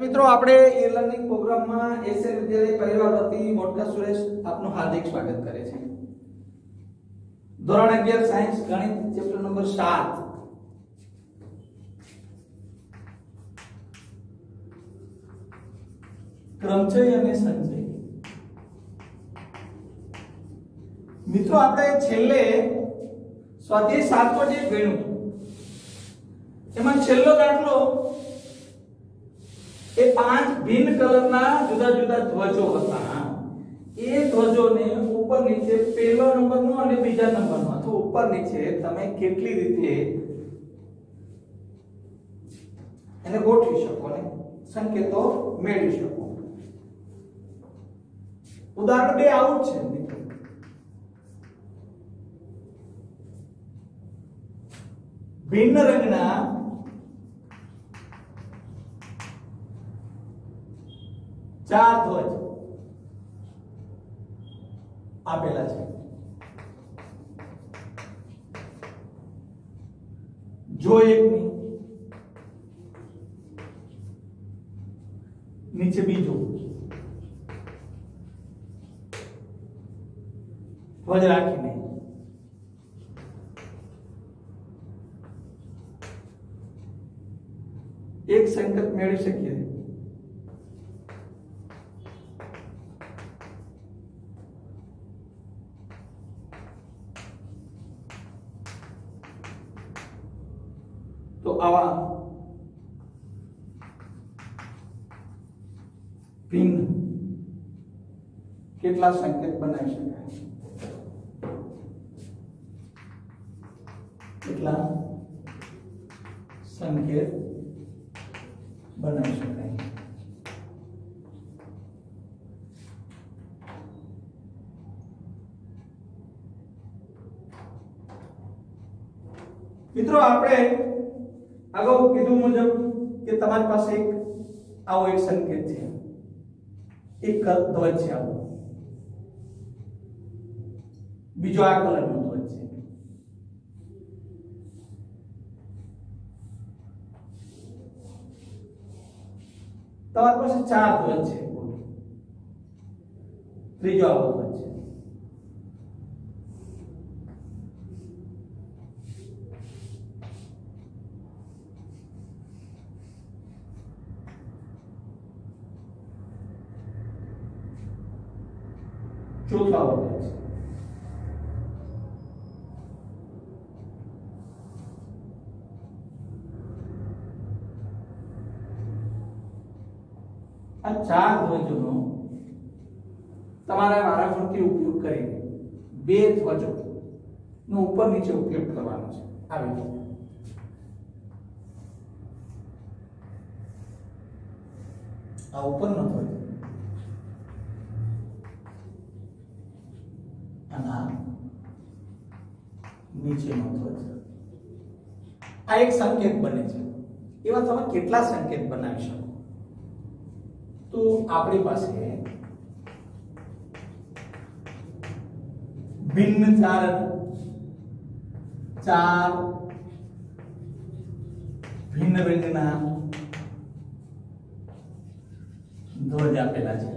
मित्रों આપણે ई લર્નિંગ પ્રોગ્રામમાં એસએન વિદ્યાલય પરિવાર વતી મોટકા સુરેશ આપનું હાર્દિક સ્વાગત કરે છે। ધોરણ 11 સાયન્સ ગણિત ચેપ્ટર નંબર 7 ક્રમચય અને સંચય। મિત્રો આપણે છેલ્લે સ્વાધ્યાય 7 માં જે ગણ્યું એમાં છેલ્લો દાખલો એ 5 भिन्न कलरना जुदा-जुदा ध्वजो હતા। એ ધ્વજોને ઉપર નીચે પહેલો નંબરનો અને બીજા નંબરનો અથવા ઉપર નીચે તમે કેટલી રીતે એને ગોઠવી શકો ને સંકેતો મેળવી શકો। ઉદાહરણ 2 આવું છે મિત્રો। ભિન્ન રંગના 4 ધ્વજ આપેલા છે। જો એકની નીચે બીજો ધ્વજ રાખીને એક સંકેત મેળવી શકીએ। तो आवा भिन्न કેટલા સંકેત બનાવી શકાય કેટલા સંકેત બનાવી શકાય। મિત્રો આપણે अगो कीधु मुजब के तमारी पास एक आवो एक संकेत है एक ध्वज है आवो बीजो आ कलर नो ध्वज है तमारी पास 4 ध्वज है त्रीजो आवो ध्वज है चौथा होता है आ 4 ध्वजों તમારે વારાફરતી ઉપયોગ કરીને બે ધ્વજો નો ઉપર નીચે ઉપયોગ કરવાનો છે। આવી રીતે આ ઉપરનો ધ્વજ નીચેનો ધ્વજ આ એક સંકેત બને છે। એવા તમે કેટલા સંકેત બનાવી શકો તો આપણી પાસે ભિન્ન 4 ભિન્ન રંગના ધ્વજ આપેલા છે।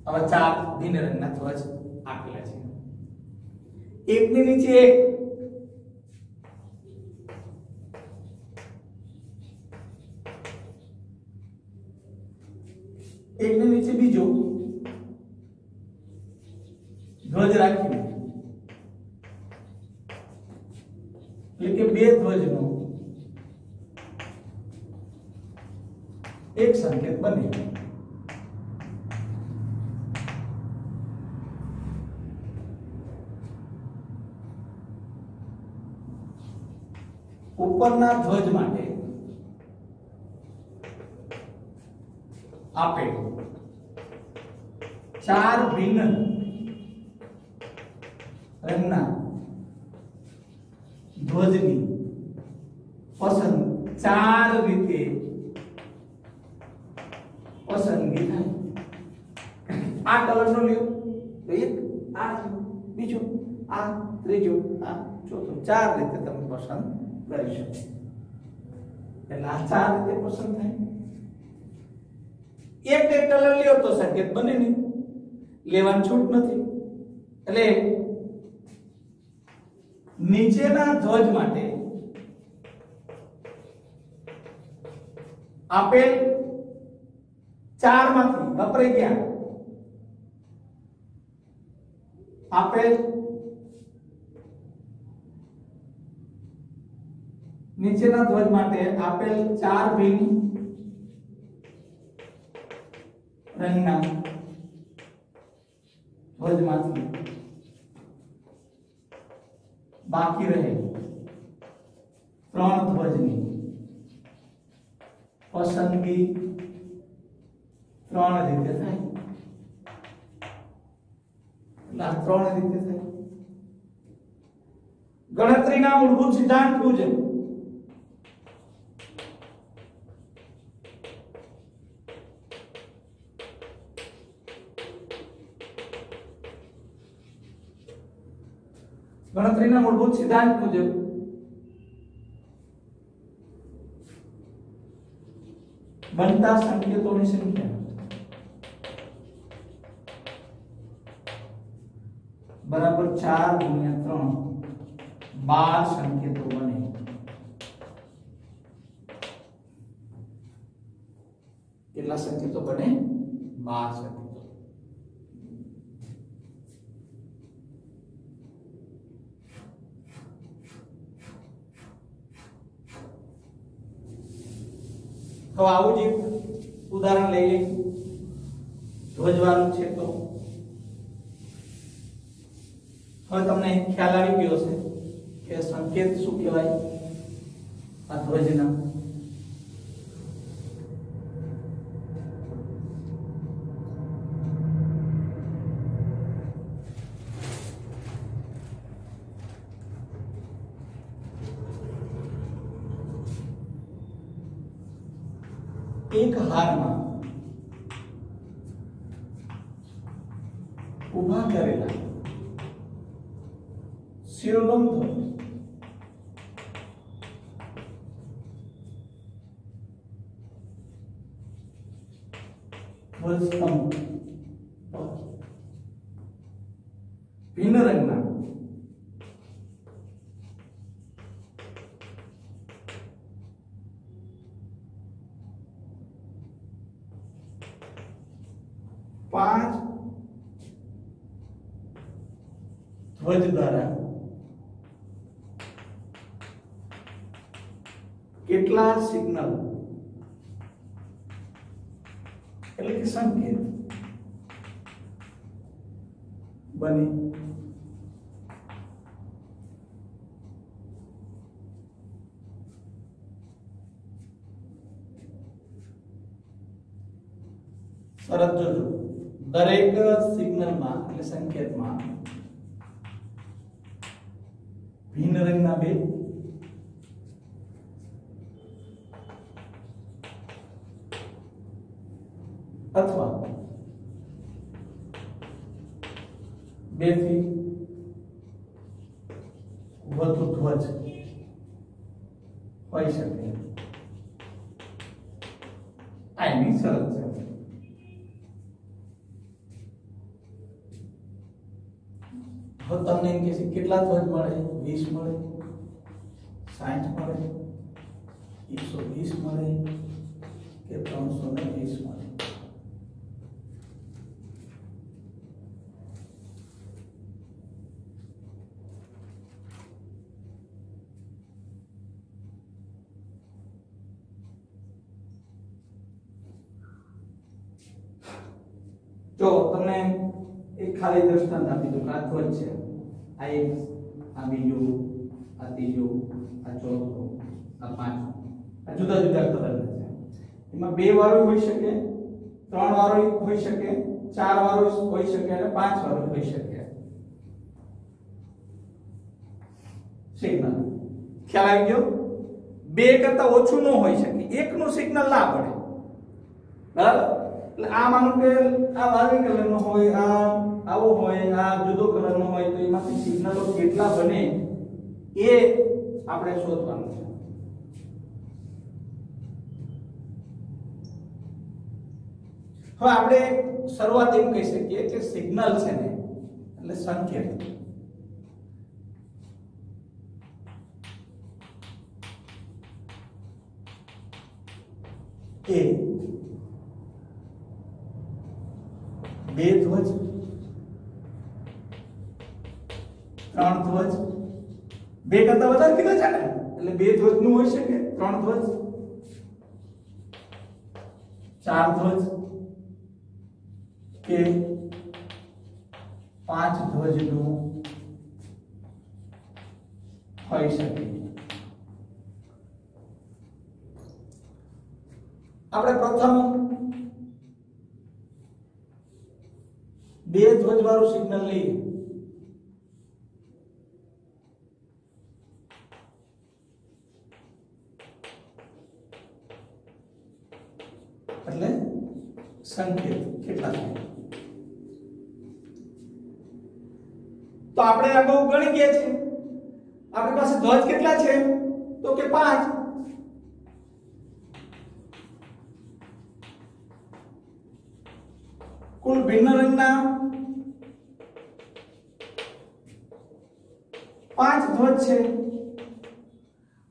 હવે 4 ભિન્ન રંગના ધ્વજ આપેલા છે। એકની નીચે એક એકની નીચે બીજો ધ્વજ રાખીને એટલે કે બે ધ્વજનો એક સંકેત બને। ઉપરના ધ્વજ માટે આપેલ 4 ભિન્ન રંગના ધ્વજની પસંદ 4 રીતે પસંદગી થાય। આ કલરનો લ્યો તો એક આ બીજો આ ત્રીજો આ ચોથો 4 રીતે તમે પસંદ કરી શકો। એટલે આ 4 રીતે પસંદ થાય. એક કલર લ્યો તો સંકેત બને નહીં, લેવાની છૂટ નથી. એટલે નીચેના ધ્વજ માટે આપેલ 4 માંથી વપરાઈ ગયા, આપેલ નીચેના ધ્વજ માટે આપેલ 4 ભિન્ન રંગના ધ્વજમાંથી બાકી રહે 3 ધ્વજની પસંદગી 3 રીતે થાય. એટલે 3 રીતે થાય. ગણતરીના મૂળભૂત સિદ્ધાંત મુજબ ગણતરીના મૂળભૂત સિદ્ધાંત મુજબ બનતા સંકેતોની સંખ્યા બરાબર 4 ગુણ્યા 3 12 સંકેતો બને. કેટલા સંકેતો બને? 12 સંકેતો. તો આવું જ એક ઉદાહરણ લઈ લઈએ. ધ્વજવાળું છે તો હવે તમને ખ્યાલ આવી ગયો છે કે સંકેત શું કહેવાય આ ધ્વજના. એક હારમાં ઉભા કરેલા શિરોલંબ ધ્વજસ્તંભ ભિન્ન રંગના પાંચ ધ્વજ દ્વારા કેટલા સિગ્નલ એટલે કે સંકેત બને. શરત જોજો, દરેક સિગ્નલમાં એટલે સંકેતમાં ભિન્ન રંગના બે અથવા બે થી વધુ ધ્વજ હોઈ શકે. આ એની શરત છે. હવે તમને એમ કહેશે કેટલા ધ્વજ મળે? 20 મળે, 60 મળે, 120 મળે કે 320 મળે. જો તમને એક ખાલી દ્રષ્ટાંત આપી દઉં. આ ધ્વજ છે, આ એક, આ બીજું, આ ત્રીજું, આ ચોથું, આ પાંચમું. આ જુદા જુદા કલરના છે. એમાં 2 વાળું હોઈ શકે, 3 વાળું હોઈ શકે, 4 વાળું હોઈ શકે અને 5 વાળું હોઈ શકે. સિગ્નલ ખ્યાલ આવી ગયો? 2 કરતા ઓછું ન હોઈ શકે, એકનું સિગ્નલ ના પડે. બરાબર? એટલે આ માનો કે આ વાદળી કલરનો હોય, આ આવો હોય, આ જુદો કલરનો હોય, તો એમાંથી સિગ્નલો કેટલા બને એ આપણે શોધવાનું છે. હવે આપણે શરૂઆત એમ કહી શકીએ કે સિગ્નલ છે ને એટલે સંકેત એ બે ધ્વજ ત્રણ ધ્વજ બે કરતા વધારે કીધા છે ને એટલે બે ધ્વજ નું હોઈ શકે ત્રણ ધ્વજ ચાર ધ્વજ કે પાંચ ધ્વજ નું હોઈ શકે આપણે પ્રથમ બે ધ્વજ વાળું સિગ્નલ લઈએ એટલે સંકેત કેટલા થાય તો આપણે અગાઉ ગણી ગયા છે આપણી પાસે ધ્વજ કેટલા છે તો કે 5 કુલ ભિન્ન રંગના 5 ધ્વજ છે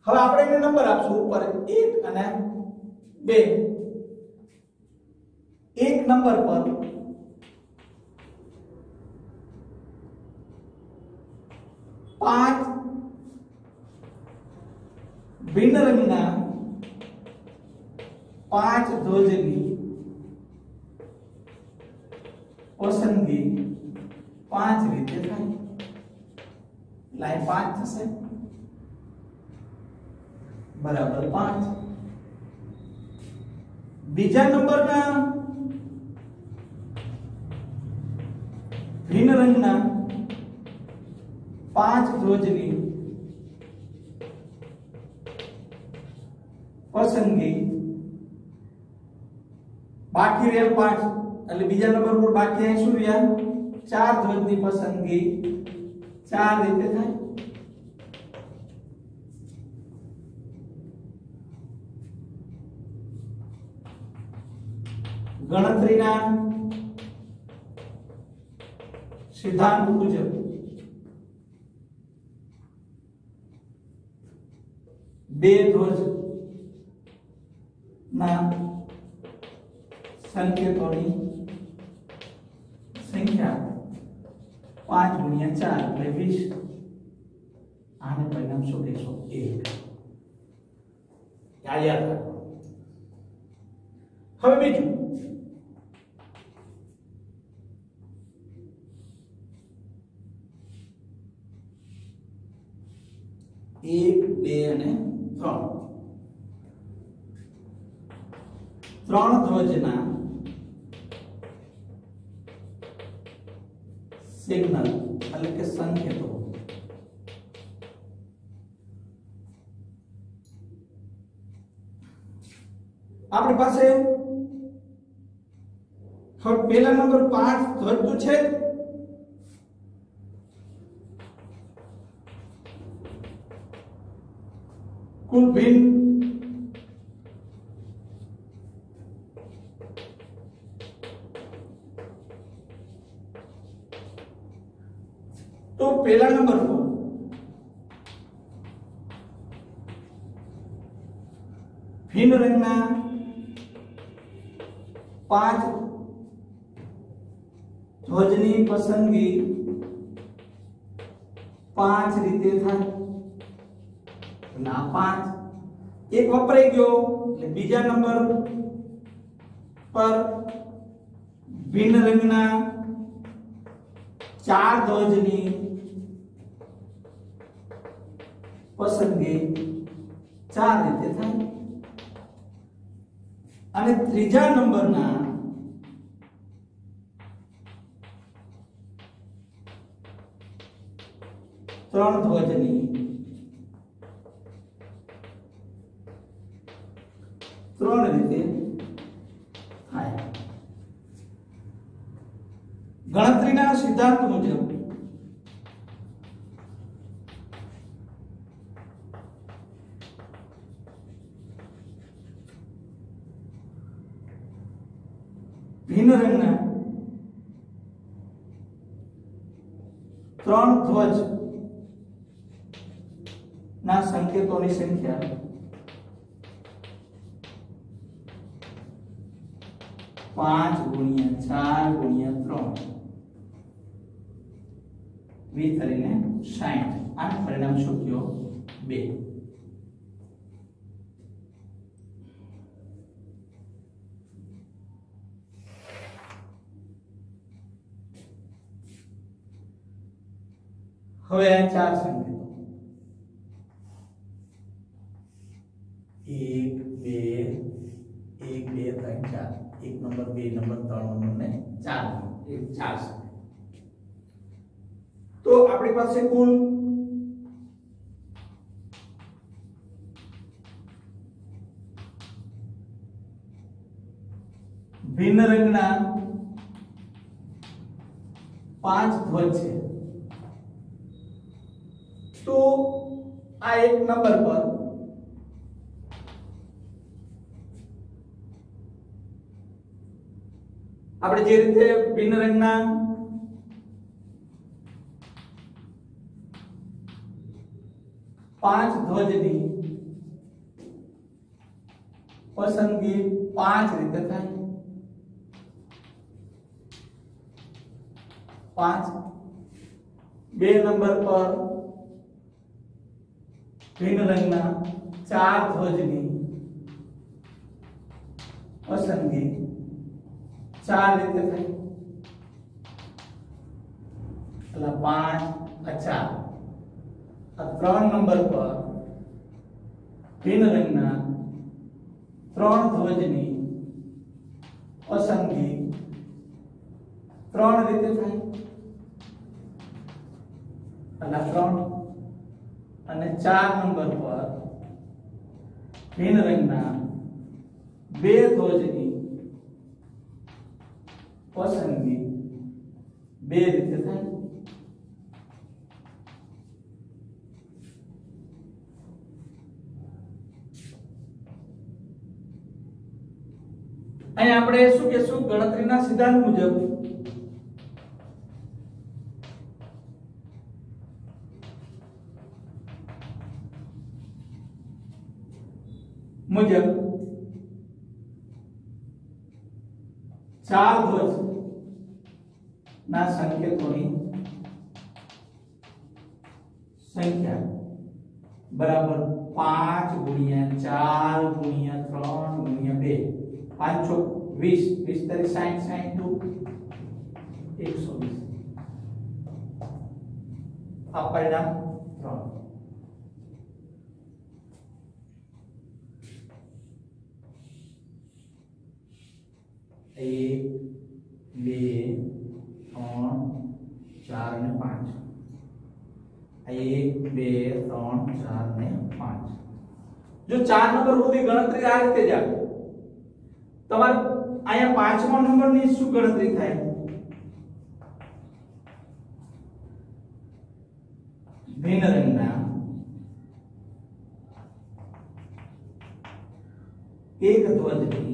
હવે આપણે એને નંબર આપશું ઉપર 1 અને 2 એક નંબર પર 5 ભિન્ન રંગના 5 ધ્વજની પસંદગી 5 રીતે થાય લાઈન 5 થશે બરાબર 5 બીજા નંબરના ભિન્ન રંગના 5 ધ્વજની પસંદગી બાકી રહેલ 5 એટલે બીજા નંબર પર બાકી અહીં શું રહ્યા 4 ધ્વજની પસંદગી 4 રીતે થાય ગણતરીના સિદ્ધાંત મુજબ બે ધ્વજ ના સંકેતોની સંખ્યા 5 ગુણ્યા 4 એટલે 20 આને પરિણામ શું કહેશો 1 યાદ રાખો હવે બીજું 1 2 અને 3 ધ્વજના સિગ્નલ એટલે કે સંકેતો આપણી પાસે હવે પહેલા નંબર 5 ધ્વજ તો છે કુલ ભિન્ન तो पहला नंबर को भिन्न रंगना 5 ધ્વજની પસંદગી 5 રીતે થાય ના 5 એક વપરાઈ ગયો એટલે બીજા નંબર પર ભિન્ન રંગના 4 ધ્વજની પસંદગી 4 રીતે થાય અને ત્રીજા નંબરના 3 ધ્વજની 3 રીતે થાય ગણતરીના સિદ્ધાંત મુજબ ભિન્ન રંગના 3 ધ્વજ ના સંકેતોની સંખ્યા 5 ગુણ્યા 4 ગુણ્યા 3 20 કરીને 60 આનું પરિણામ શું થયો 2। હવે આ ચાર સંકેતો 1 2 1 2 3 4 1 નંબર 2 નંબર 3 નંબર ને 4 એ ચાર સંકેતો। તો આપણી પાસે કુલ ભિન્ન રંગના 5 ધ્વજ છે। તો આ એક નંબર પર આપણે જે રીતે ભિન્ન રંગના 5 ધ્વજની પસંદગી 5 રીતે થાય। 5 2 નંબર પર ભિન્ન રંગના 4 ધ્વજની પસંદગી 4 રીતે થાય। એટલે 5 આ 4 આ 3 નંબર પર ભિન્ન રંગના 3 ધ્વજની પસંદગી 3 રીતે થાય। એટલે 3 અને 4 નંબર પર ભિન્ન રંગના 2 ધ્વજની પસંદગી 2 રીતે થાય। અહીં આપણે શું કહેશું ગણતરીના સિદ્ધાંત મુજબ 4 ધ્વજ ના સંકેતોની સંખ્યા બરાબર 5 ગુણ્યા 4 ગુણ્યા 3 ગુણ્યા 2 5 6 20 20 તરી 60 62 120 આ પરિણામ 3। 1 2 3 4 ને 5 1 2 3 4 ને 5 જો 4 નંબર સુધી ગણતરી આ રીતે જાય તમારે અહીંયા પાંચમા નંબરની શું ગણતરી થાય ભિન્ન રંગના 1 ધ્વજની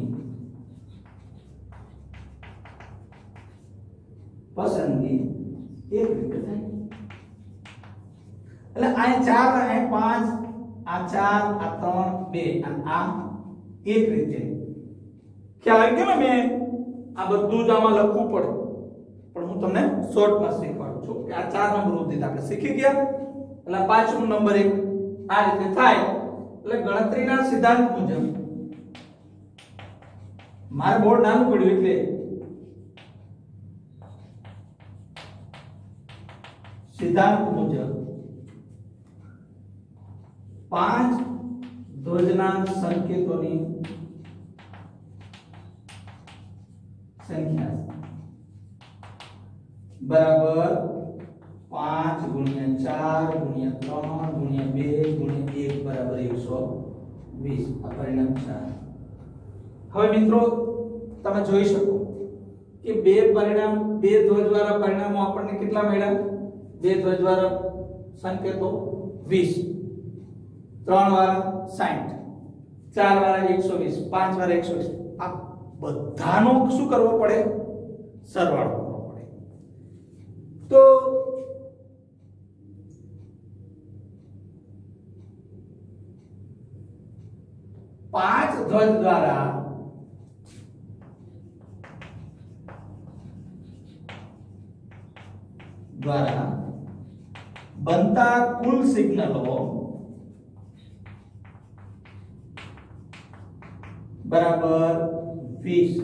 પસંદગી 1 રીતે થાય। એટલે આ 4 આ 5 આ 4 આ 3 2 અને આ 1 રીતે ખ્યાલ આવી ગયો ને મેં આ બધું જ આમાં લખવું પડે પણ હું તમને શોર્ટમાં શીખવાડું છું કે આ 4 નંબર સુધી આપણે શીખી ગયા। એટલે પાંચમો નંબર 1 આ રીતે થાય। એટલે ગણતરીના સિદ્ધાંત મુજબ મારે બોર્ડ નાનું પડ્યું એટલે સિદ્ધાંત મુજબ 5 ધ્વજના સંકેતોની સંખ્યા બરાબર 5 ગુણ્યા 4 ગુણ્યા 3 ગુણ્યા 2 ગુણ્યા 1 બરાબર 120 આ પરિણામ 4। હવે મિત્રો તમે જોઈ શકો કે બે પરિણામ બે ધ્વજવાળા પરિણામો આપણને કેટલા મળ્યા બે ધ્વજવાળા સંકેતો 20 3 વાળા 60 4 વાળા 120 5 વાળા 120 આ બધાનો શું કરવો પડે? સરવાળો કરવો પડે. તો 5 ધ્વજ દ્વારા બનતા કુલ સિગ્નલો બરાબર 20.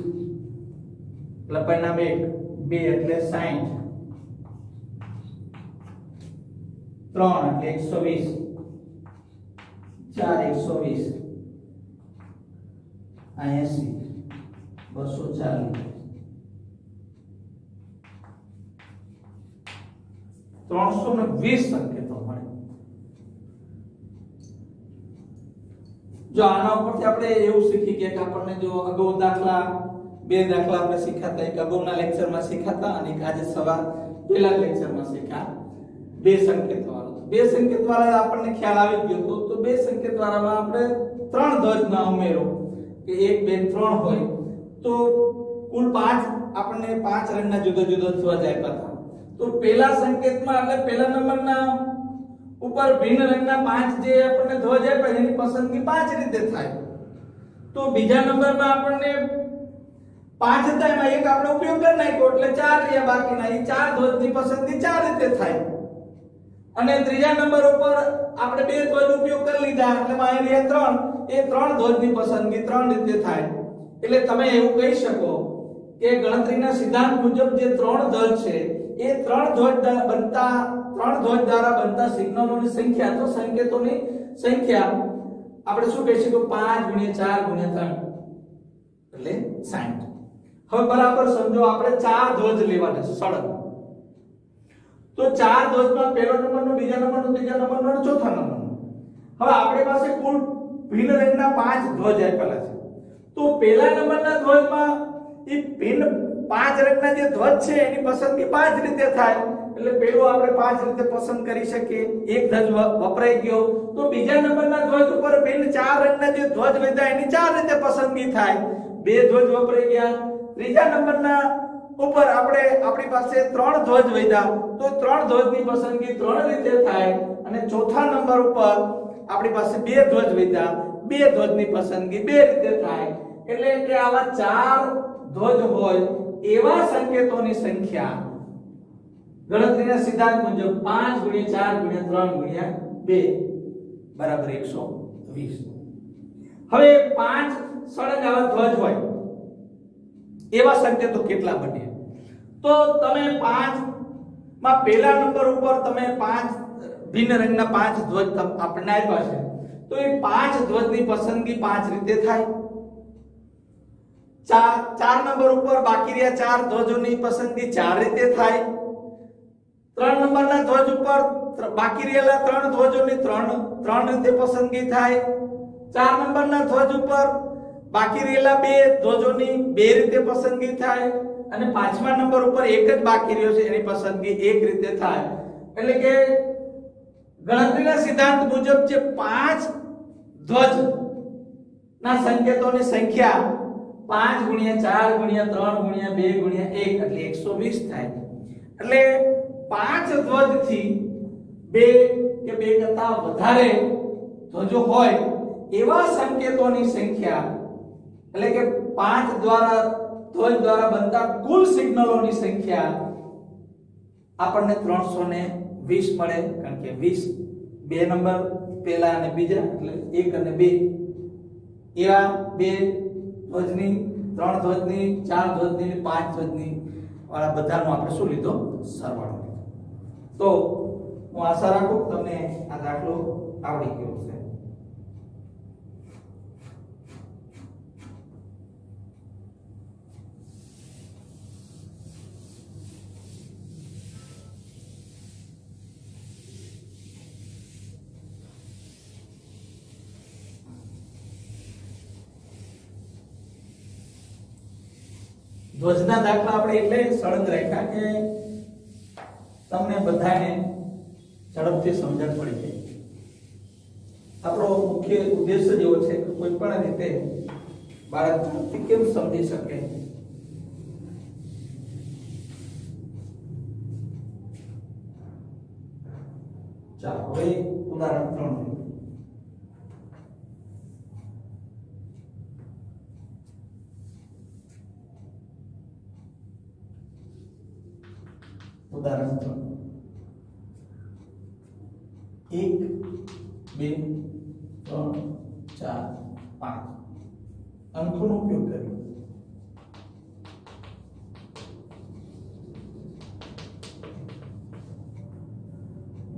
એટલે પરિણામ 1 2 એટલે 60, 3 એટલે 120, 4 120, 80 240, 320 સંકેતો મળે. જો આના ઉપરથી આપણે એવું શીખી ગયા કે આપણને જો અગાઉ દાખલા 2 દાખલા આપણે શીખ્યા હતા, એક અગાઉના લેક્ચરમાં શીખ્યા અને એક આજે સવાર પહેલા લેક્ચરમાં શીખ્યા. 2 સંકેત વાળો 2 સંકેત વાળા આપણને ખ્યાલ આવી ગયો તો 2 સંકેત વાળામાં આપણે 3 ધ્વજના ઉમેરો કે 1 2 3 હોય તો કુલ 5 આપણને 5 રંગના જુદા જુદા ધ્વજ આપ્યા હતા. તો પહેલા સંકેતમાં એટલે પહેલા નંબરના ઉપર ભિન્ન રંગના 5 જે આપણને ધ્વજ આપ્યા એની પસંદગી 5 રીતે થાય. તો બીજા નંબરમાં આપણને 5 હતા એમાં એક આપણે ઉપયોગ કરી નાખ્યો એટલે 4 રહ્યા બાકીના, એ 4 ધ્વજની પસંદગી 4 રીતે થાય. અને ત્રીજા નંબર ઉપર આપણે 2 ધ્વજ ઉપયોગ કરી લીધા એટલે માં રહ્યા 3, એ 3 ધ્વજની પસંદગી 3 રીતે થાય. એટલે તમે એવું કહી શકો કે ગણતરીના સિદ્ધાંત મુજબ જે 3 ધ્વજ છે એ 3 ધ્વજ દ્વારા બનતા સિગ્નલોની સંખ્યા, તો સંકેતોની સંખ્યા આપણે શું કહી શકીએ? 5 × 4 × 3 એટલે 60. હવે બરાબર સમજો, આપણે 4 ધ્વજ લેવાના છે સળંગ. તો 4 ધ્વજમાં પહેલો નંબરનો, બીજા નંબરનો, ત્રીજા નંબરનો અને ચોથા નંબરનો. હવે આપણી પાસે કુલ ભિન્ન રંગના 5 ધ્વજ આપેલા છે. તો પહેલા નંબરના ધ્વજમાં એ ભિન્ન 5 રંગના જે ધ્વજ છે એની પસંદગી 5 રીતે થાય. એટલે પેલું આપણે 5 રીતે પસંદ કરી શકીએ. એક ધ્વજ વપરાઈ ગયો. તો બીજા નંબરના ધ્વજ ઉપર ભિન્ન 4 રંગના જે ધ્વજ વધ્યા એની 4 રીતે પસંદગી થાય. 2 ધ્વજ વપરાઈ ગયા. ત્રીજા નંબરના ઉપર આપણી પાસે 3 ધ્વજ વધ્યા તો 3 ધ્વજની પસંદગી 3 રીતે થાય. અને ચોથા નંબર ઉપર આપણી પાસે 2 ધ્વજ વધ્યા, 2 ધ્વજની પસંદગી 2 રીતે થાય. એટલે કે આવા 4 ધ્વજ હોય એવા સંકેતોની સંખ્યા ગણતરીના સિદ્ધાંત મુજબ 5 × 4 × 3 × 2 બરાબર 120. હવે 5 સળંગ આવા ધ્વજ હોય એવા સંકેતો કેટલા બને? તો તમે 5 માં પહેલા નંબર ઉપર તમે 5 ભિન્ન રંગના 5 ધ્વજ આપણને આપ્યા છે. તો એ 5 ધ્વજની પસંદગી 5 રીતે થાય. 4 નંબર ઉપર બાકી રહ્યા 4 ધ્વજોની પસંદગી 4 રીતે થાય. 3 નંબરના ધ્વજ ઉપર બાકી રહેલા 3 ધ્વજોની 3 રીતે પસંદગી થાય. 4 નંબરના ધ્વજ ઉપર બાકી રહેલા 2 ધ્વજોની 2 રીતે પસંદગી થાય. અને 5મા નંબર ઉપર એક જ બાકી રહ્યો છે એની પસંદગી 1 રીતે થાય. એટલે કે ગણતરીના સિદ્ધાંત મુજબ જે 5 ધ્વજ ના સંકેતોની સંખ્યા 5 × 4 × 3 × 2 × 1 એટલે 120 થાય. એટલે 5 ધ્વજથી 2 કે 2 કરતા વધારે ધ્વજો હોય એવા સંકેતોની સંખ્યા એટલે કે 5 ધ્વજ દ્વારા બનતા કુલ સિગ્નલોની સંખ્યા આપણને 320 મળે. કારણ કે 20 2 નંબર પહેલા અને બીજા એટલે 1 અને 2 એવા 2 ધ્વજની, 3 ધ્વજની, 4 ધ્વજની, 5 ધ્વજની વાળા બધાનો આપણે શું લીધો? સરવાળો. તો હું આશા રાખું તમને આ દાખલો આવડી ગયો છે. ધ્વજના દાખલા આપણે એટલે સળંગ રાખ્યા કે તમને બધાને ઝડપથી સમજણ પડી જાય. આપણો મુખ્ય ઉદ્દેશ એવો છે કે કોઈ પણ રીતે બાળક ઝડપથી કેમ સમજી શકે? ચાલો હવે ઉદાહરણ 3 જોઈએ. उदाहरण 3 1 2 3 4 5 अंकों उपयोग करिए.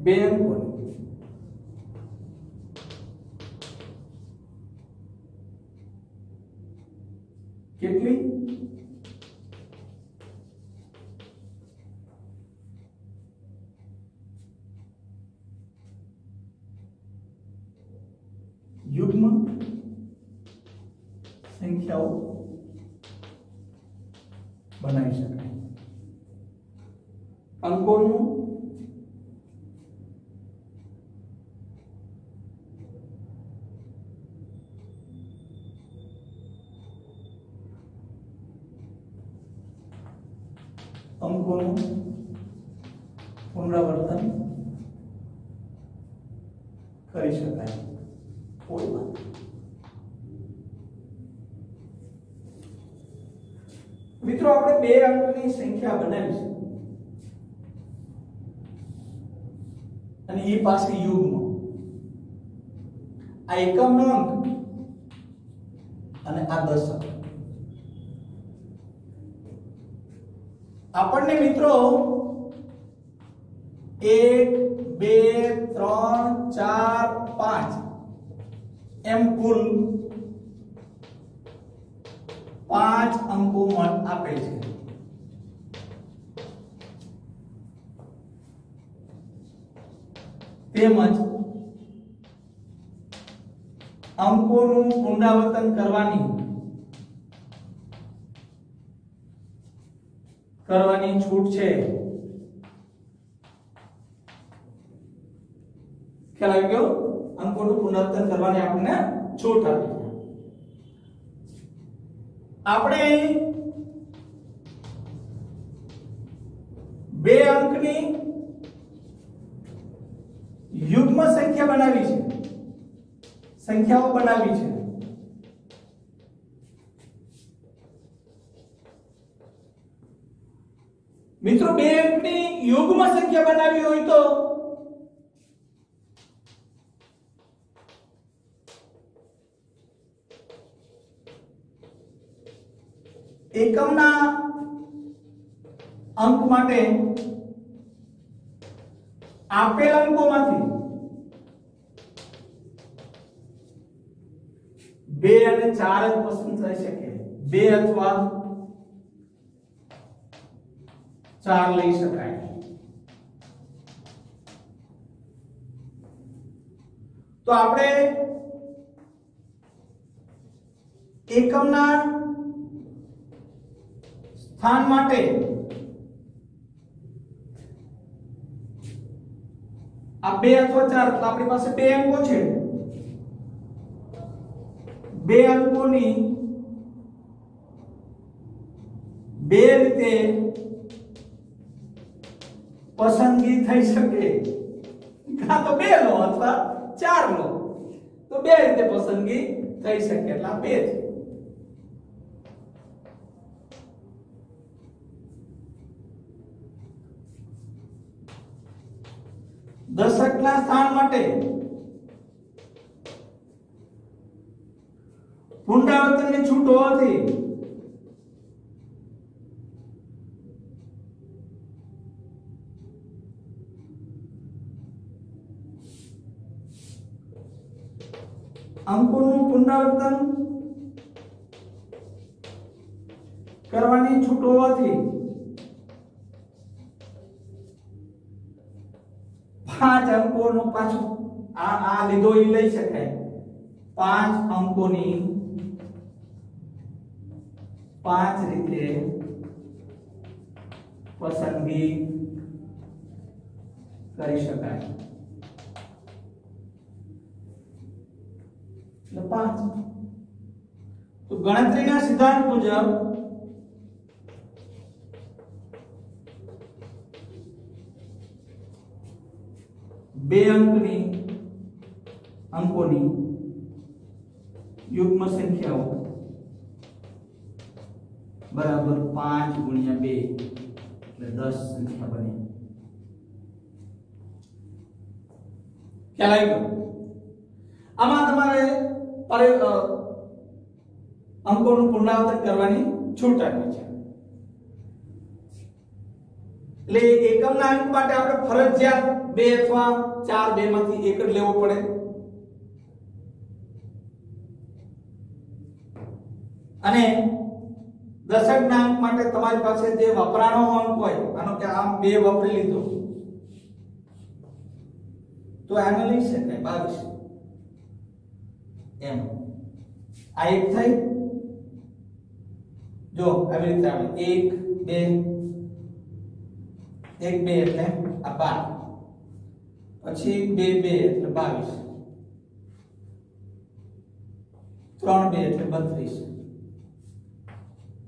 बे अंकों કેટલી युग्म संख्याओं बनाई शकाय. अंकोનું પુનરાવર્તન કરી શકાય. કોઈ વાત મિત્રો આપણે બે અંકની સંખ્યા બનાવી છે અને એ પાસે યુગ્મ. આ એકમનો અંક અને આ દશક. આપણને મિત્રો 1 2 3 4 5 એમ કુલ 5 અંકો આપેલ છે. તેમજ અંકોનું પુનરાવર્તન કરવાની છૂટ છે. ખ્યાલ આવી ગયો? અંકોનું પુનરાવર્તન કરવાની આપણને છૂટ આપી. આપણે બે અંકની યુગ્મ સંખ્યા બનાવી છે, સંખ્યાઓ બનાવી છે. મિત્રો બે અંકની યુગ્મ સંખ્યા બનાવી હોય તો એકમના અંક માટે આપેલ અંકોમાંથી 2 અને 4 જ પસંદ થઈ શકે. 2 અથવા 4 લઈ શકાય. તો આપણે એકમના સ્થાન માટે આ 2 અથવા 4 તો આપણી પાસે 2 અંકો છે. 2 અંકોની બે રીતે પસંદગી થઈ શકે. કાં તો 2 લો અથવા 4 લો, તો બે રીતે પસંદગી થઈ શકે. એટલે 2 છે. દશકના સ્થાન માટે પુનરાવર્તનની છૂટ હોવાથી અંકોનું પુનરાવર્તન કરવાની છૂટ હોવાથી 5 અંકોનો પાછો આ લીધો એ લઈ શકાય. 5 અંકોની 5 રીતે પસંદગી કરી શકાય. એટલે 5 तो गणतरीना सिद्धांत मुजब बे अंकोनी युग्म संख्याओं बराबर 5 गुणिया 2 એટલે 10 સંખ્યા બની. ખ્યાલ આવી ગયો? આમાં તમારે અંકોનું પુનરાવર્તન કરવાની છૂટ આપી છે. એટલે એકમના અંક માટે આપણે ફરજિયાત 2 અથવા 4 બેમાંથી એક જ લેવો પડે. અને દશકના અંક માટે તમારી પાસે જે વપરાણો અંક હોય, આનો કે આમ 2 વપરી લીધો તો આને લઈ શકાય 22 એમ. આ એક થઈ, જો આવી રીતે આવે 1 2 1 2 એટલે આ 12, પછી 2 2 એટલે 22, 3 2 એટલે 32,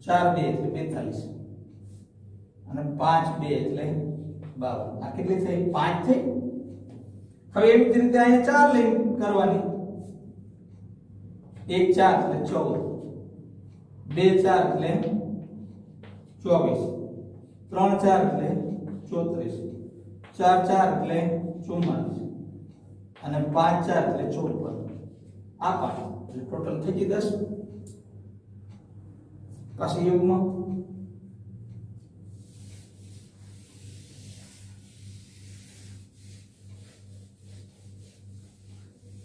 4 2 એટલે 42 અને 5 2 એટલે 52. આ કેટલી થઈ? 5 થઈ. હવે એવી જ રીતે અહીંયા 4 લઈને કરવાની. 1 4 એટલે 14, 2 4 એટલે 24, 3 4 એટલે 34, 4 4 એટલે 44 અને 5 4 એટલે 54. આ પાછું એટલે ટોટલ થઈ ગઈ 10. પાછી યુગ્મ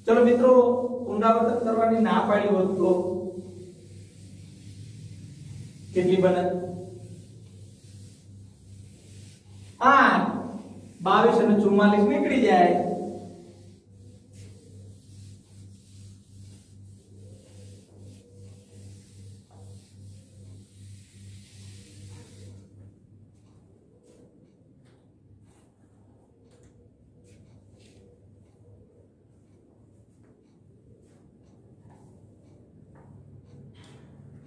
ચલો મિત્રો, પુનરાવર્તન કરવાની ના પાડી હોત તો કેટલી બને? 8 22 અને 44 નીકળી જાય.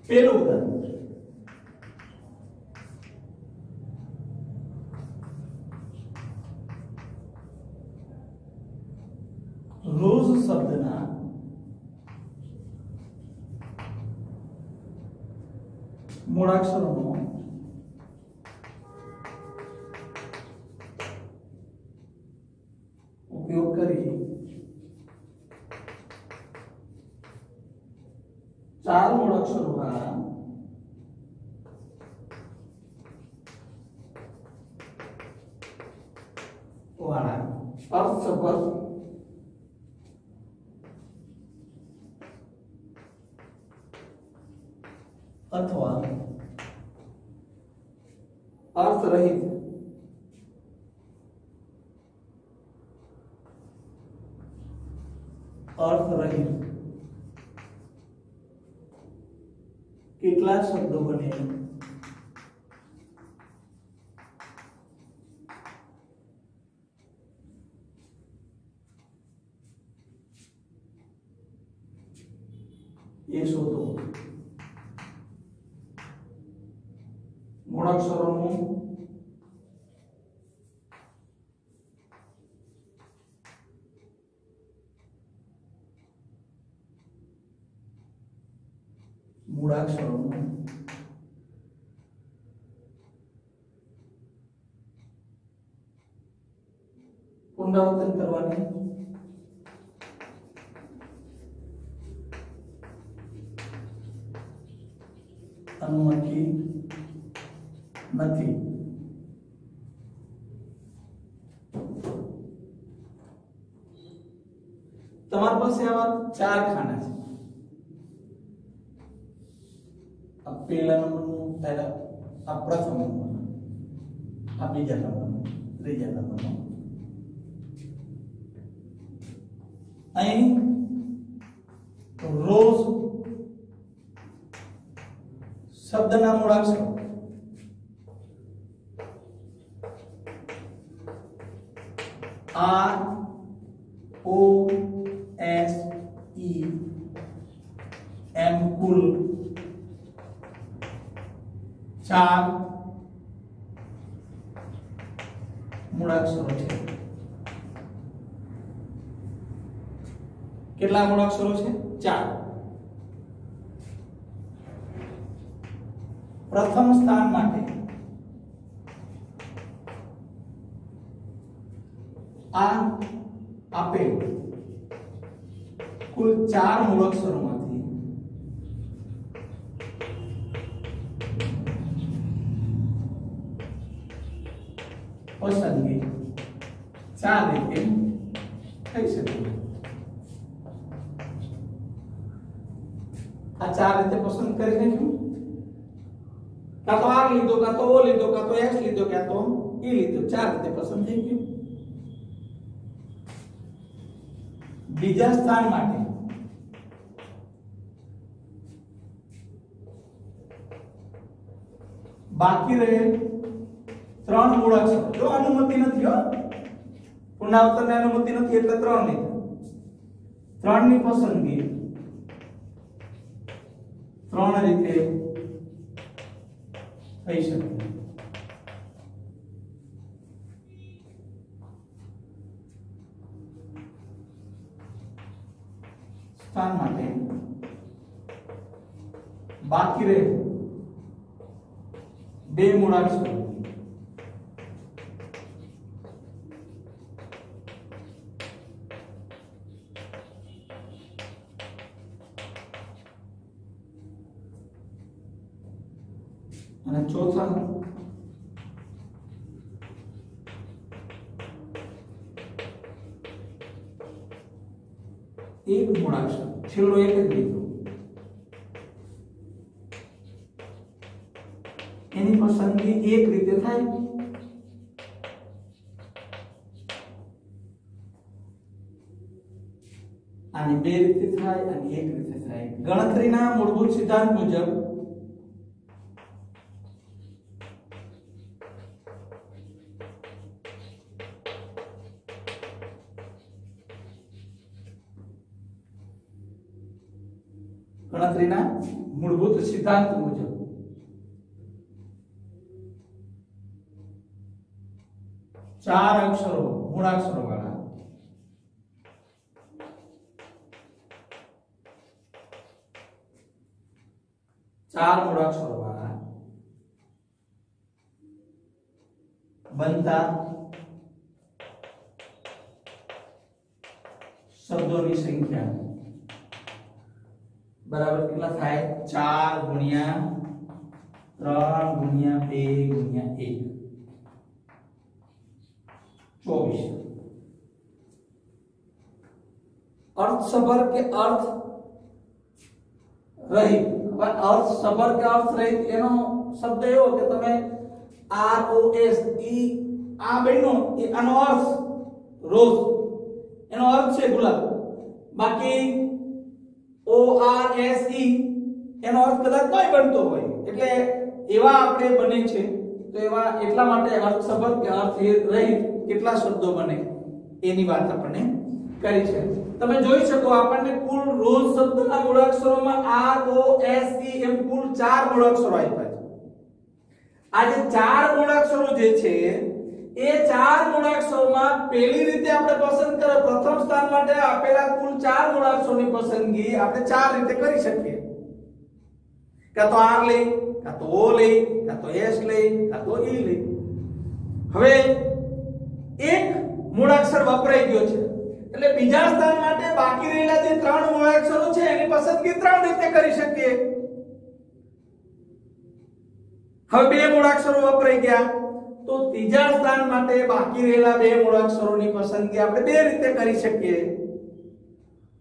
પેલું ઉદાહરણ, રોજ શબ્દના મૂળાક્ષરોનો ઉપયોગ કરી 4 મૂળાક્ષરો વાળા અર્થસભર અથવા અર્થરહિત કેટલા શબ્દો બને એ શોધો. મૂળાક્ષરોનું પુનરાવર્તન કરવાની અનુમતિ નથી. તમારી પાસે આવા 4 ખાના છે. આ પહેલા નંબરનું, આ પ્રથમ નંબરનું, આ બીજા નંબરનું, ત્રીજા નંબરનું. અહીં રોજ શબ્દના મૂળાક્ષરો R O S E M કુલ 4 મૂળાક્ષરો છે। કેટલા મૂળાક્ષરો છે? 4। પ્રથમ સ્થાન માટે આ આપેલ કુલ 4 મૂળાક્ષરોમાંથી પસંદગી 4 રીતે થઈ શકે। આ 4 રીતે પસંદ કરી નાખ્યું। का तो आर लीधो, का तो ओ लीधो, का तो एस लीधो, का तो ई लीधो। 4 રીતે પસંદ થઈ ગયું। બીજા સ્થાન માટે બાકી રહે 3 મૂળાક્ષરો। જો અનુમતિ નથી હો, પુનરાવર્તનની અનુમતિ નથી એટલે 3 લીધા। 3 ની પસંદગી 3 રીતે થઈ શકે। સ્થાન માટે બાકી રહે 2 મૂળાક્ષરો। અને ચોથા એક મૂળાક્ષર, છેલ્લો એક જ લીધો, એની પસંદગી એક રીતે થાય અને 2 રીતે થાય અને 1 રીતે થાય। ગણતરીના મૂળભૂત સિદ્ધાંત મુજબ ગણતરીના મૂળભૂત સિદ્ધાંત મુજબ 4 અક્ષરો મૂળાક્ષરો વાળા 4 મૂળાક્ષરો વાળા બનતા શબ્દોની સંખ્યા बराबर કેટલા થાય? 4 ગુણ્યા 3 ગુણ્યા 2 ગુણ્યા 1 24। अर्थसभर के अर्थ रहित, अर्थसभर के अर्थ रहित एनो शब्द एवो के तमे आर ओ एस ई आ बन्यो ए आनो अर्थ रोज एनो अर्थ छे गुलाब। बाकी ओ आर एस ई એનો અર્થ કદાચ કોઈ બનતો હોય એટલે એવા આપણે બને છે તો એવા એટલા માટે અર્થસભર કે અર્થ રહિત કેટલા શબ્દો બને એની વાત આપણે કરી છે। તમે જોઈ શકો આપણને કુલ રોજ શબ્દના મૂળાક્ષરોમાં આર ઓ એસ ઈ એમ કુલ 4 મૂળાક્ષરો આપ્યા છે। આ જે 4 મૂળાક્ષરો જે છે એ 4 મૂળાક્ષરોમાં પહેલી રીતે આપણે પસંદ કરો પ્રથમ સ્થાન માટે આપેલા કુલ 4 મૂળાક્ષરોની પસંદગી આપણે 4 રીતે કરી શકીએ। का तो आर ले, का तो ओ ले, का तो एस ले, का तो ई ले। હવે એક મૂળાક્ષર વપરાઈ ગયો છે એટલે બીજા સ્થાન માટે બાકી રહેલા જે 3 મૂળાક્ષરો છે એની પસંદગી 3 રીતે કરી શકીએ। હવે 2 મૂળાક્ષરો વપરાઈ ગયા તો ત્રીજા સ્થાન માટે બાકી રહેલા 2 મૂળાક્ષરોની પસંદગી આપણે 2 રીતે કરી શકીએ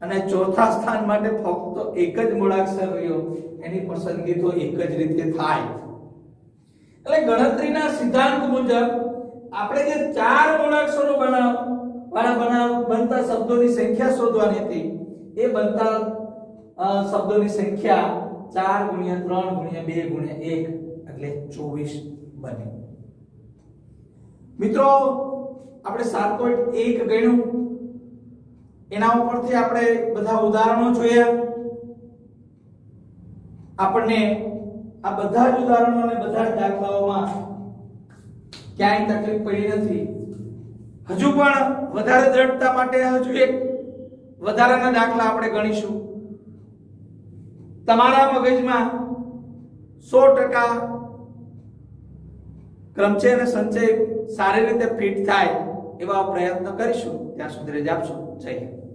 અને ચોથા સ્થાન માટે ફક્ત એક જ મૂળાક્ષર રહ્યો એની પસંદગી તો એક જ રીતે થાય। એટલે ગણતરીના સિદ્ધાંત મુજબ આપણે જે 4 મૂળાક્ષરો બનતા શબ્દોની સંખ્યા શોધવાની હતી એ બનતા શબ્દોની સંખ્યા 4 ગુણ્યા 3 ગુણ્યા 2 ગુણ્યા 1 એટલે 24 બને। મિત્રો આપણે 7.1 ગણ્યું એના ઉપરથી આપણે બધા ઉદાહરણો જોયા। આપણને આ બધા જ ઉદાહરણો અને બધા જ દાખલાઓમાં ક્યાંય તકલીફ પડી નથી. હજુ પણ વધારે દ્રઢતા માટે હજુ એક વધારાના દાખલા આપણે ગણીશું. તમારા મગજમાં 100% ક્રમચય અને સંચય સારી રીતે ફિટ થાય એવા પ્રયત્ન કરીશું. ત્યાં સુધી રજા આપશો. જય હિન્દ.